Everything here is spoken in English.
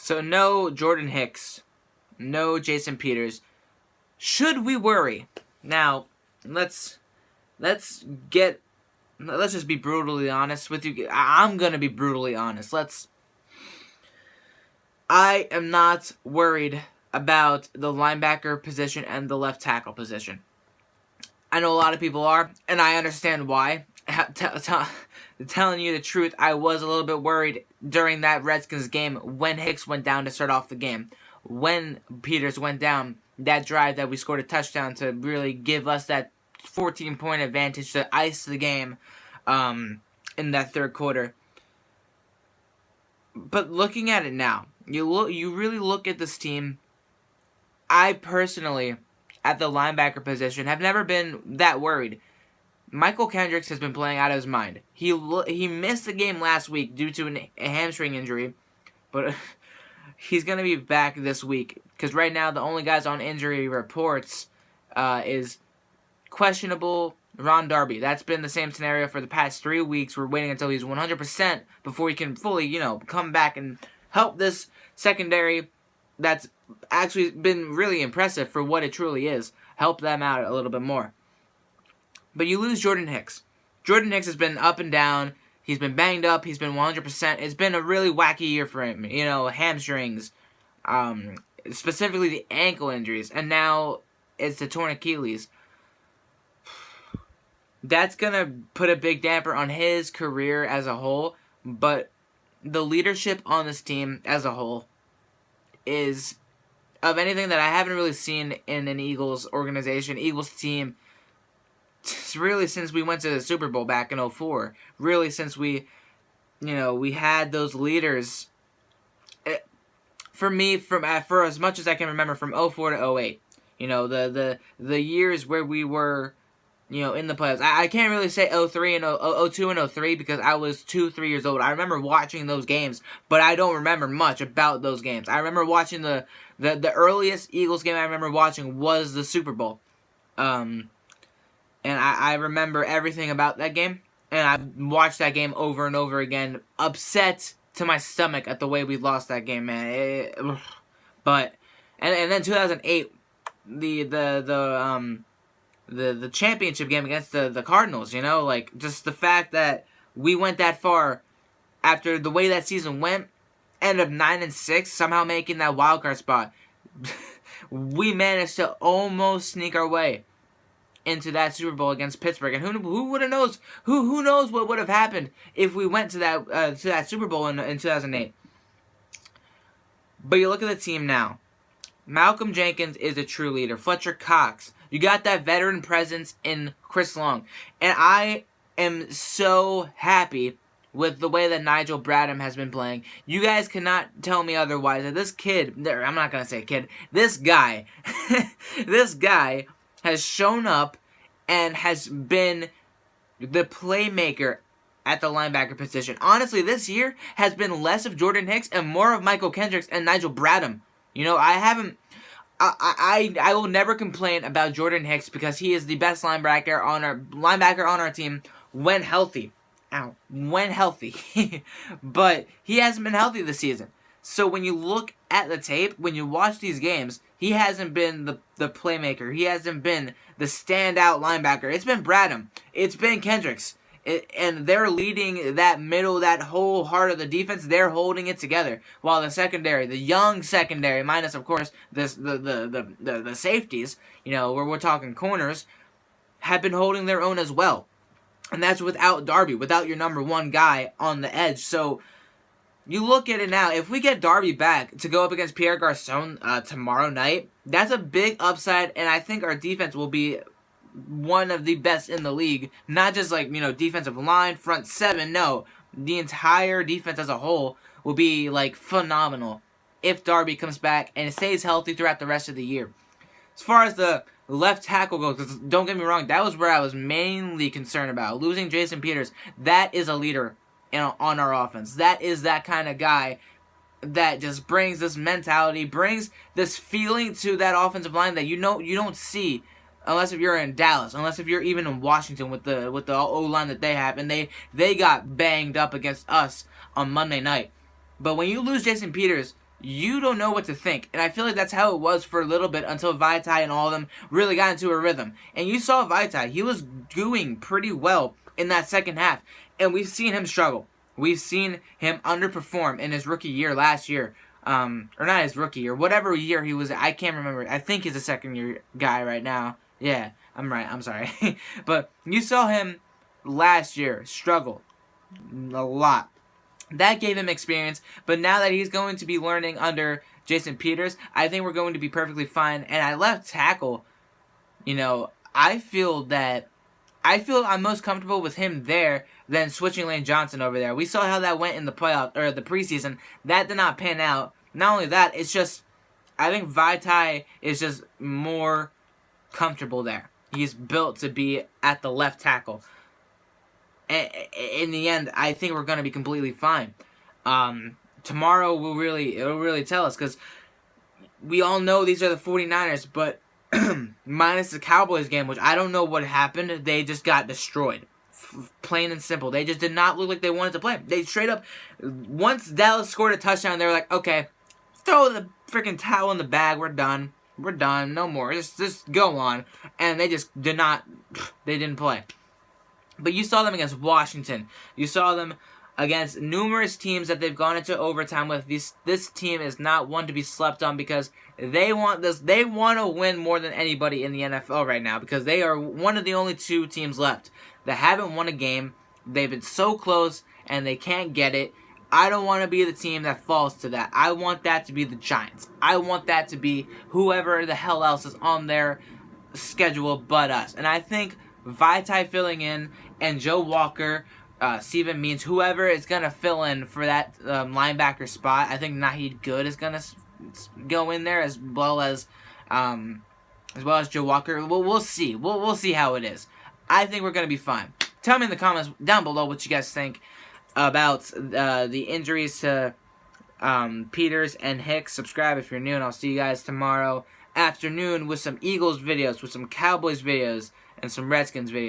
So no Jordan Hicks, no Jason Peters. Should we worry? Now, let's just be brutally honest with you. I'm gonna be brutally honest. I am not worried about the linebacker position and the left tackle position. I know a lot of people are, and I understand why. Telling you the truth, I was a little bit worried during that Redskins game when Hicks went down to start off the game. When Peters went down, that drive that we scored a touchdown to really give us that 14-point advantage to ice the game in that third quarter. But looking at it now, you really look at this team. I personally, at the linebacker position, have never been that worried. Michael Kendricks has been playing out of his mind. He missed the game last week due to a hamstring injury, but he's going to be back this week. Because right now, the only guys on injury reports is questionable Ron Darby. That's been the same scenario for the past 3 weeks. We're waiting until he's 100% before he can fully, come back and help this secondary that's actually been really impressive for what it truly is. Help them out a little bit more. But you lose Jordan Hicks. Jordan Hicks has been up and down. He's been banged up. He's been 100%. It's been a really wacky year for him. Hamstrings, specifically the ankle injuries, and now it's the torn Achilles. That's going to put a big damper on his career as a whole, but the leadership on this team as a whole is of anything that I haven't really seen in an Eagles organization, Eagles team, really since we went to the Super Bowl back in 2004. Really since we had those leaders. For me, for as much as I can remember, from 2004 to 2008, the years where we were, in the playoffs. I can't really say 2003 and 2002 and 2003 because I was 2-3 years old. I remember watching those games, but I don't remember much about those games. I remember watching the earliest Eagles game I remember watching was the Super Bowl. And I remember everything about that game. And I've watched that game over and over again, upset to my stomach at the way we lost that game, man. But then 2008, the championship game against the Cardinals, just the fact that we went that far after the way that season went, ended up 9-6, somehow making that wild card spot. We managed to almost sneak our way into that Super Bowl against Pittsburgh, and who would have knows? Who knows what would have happened if we went to that Super Bowl in 2008? But you look at the team now. Malcolm Jenkins is a true leader. Fletcher Cox. You got that veteran presence in Chris Long, and I am so happy with the way that Nigel Bradham has been playing. You guys cannot tell me otherwise. That this kid, I'm not gonna say kid. This guy, this guy has shown up and has been the playmaker at the linebacker position. Honestly, this year has been less of Jordan Hicks and more of Michael Kendricks and Nigel Bradham. I will never complain about Jordan Hicks because he is the best linebacker on our team when healthy. When healthy. But he hasn't been healthy this season. So when you look at the tape, when you watch these games, he hasn't been the playmaker. He hasn't been the standout linebacker. It's been Bradham. It's been Kendricks. And they're leading that middle, that whole heart of the defense. They're holding it together. While the secondary, the young secondary, minus of course the safeties, where we're talking corners, have been holding their own as well. And that's without Darby, without your number one guy on the edge. So you look at it now. If we get Darby back to go up against Pierre Garcon tomorrow night, that's a big upside, and I think our defense will be one of the best in the league. Not just defensive line, front seven. No, the entire defense as a whole will be phenomenal if Darby comes back and stays healthy throughout the rest of the year. As far as the left tackle goes, 'cause don't get me wrong, that was where I was mainly concerned about. Losing Jason Peters, that is a leader on our offense. That is that kind of guy that just brings this mentality, brings this feeling to that offensive line that you don't see unless if you're in Dallas, unless if you're even in Washington with the O-line that they have, and they got banged up against us on Monday night. But when you lose Jason Peters, you don't know what to think. And I feel like that's how it was for a little bit until Vaitai and all of them really got into a rhythm. And you saw Vaitai. He was doing pretty well in that second half. And we've seen him struggle. We've seen him underperform in his rookie year last year. Or not his rookie year. Whatever year he was. I can't remember. I think he's a second year guy right now. Yeah, I'm right. I'm sorry. But you saw him last year struggle a lot. That gave him experience, but now that he's going to be learning under Jason Peters, I think we're going to be perfectly fine. And at left tackle, you know, I feel I'm most comfortable with him there than switching Lane Johnson over there. We saw how that went in the playoff or the preseason. That did not pan out. Not only that, it's just I think Vaitai is just more comfortable there. He's built to be at the left tackle. In the end, I think we're going to be completely fine. Tomorrow it'll really tell us, because we all know these are the 49ers, but minus the Cowboys game, which I don't know what happened. They just got destroyed. Plain and simple. They just did not look like they wanted to play. They straight up, once Dallas scored a touchdown, they were like, okay, throw the freaking towel in the bag. We're done. We're done. No more. Just go on. And they just did not, they didn't play. But you saw them against Washington. You saw them against numerous teams that they've gone into overtime with. This team is not one to be slept on, because they want this. They want to win more than anybody in the NFL right now, because they are one of the only two teams left that haven't won a game. They've been so close and they can't get it. I don't want to be the team that falls to that. I want that to be the Giants. I want that to be whoever the hell else is on their schedule but us. And I think Vaitai filling in and Joe Walker, Steven Means, whoever is going to fill in for that linebacker spot. I think Nahid Good is going to go in there, as well as Joe Walker. We'll see. We'll see how it is. I think we're going to be fine. Tell me in the comments down below what you guys think about the injuries to Peters and Hicks. Subscribe if you're new, and I'll see you guys tomorrow afternoon with some Eagles videos, with some Cowboys videos, and some Redskins videos.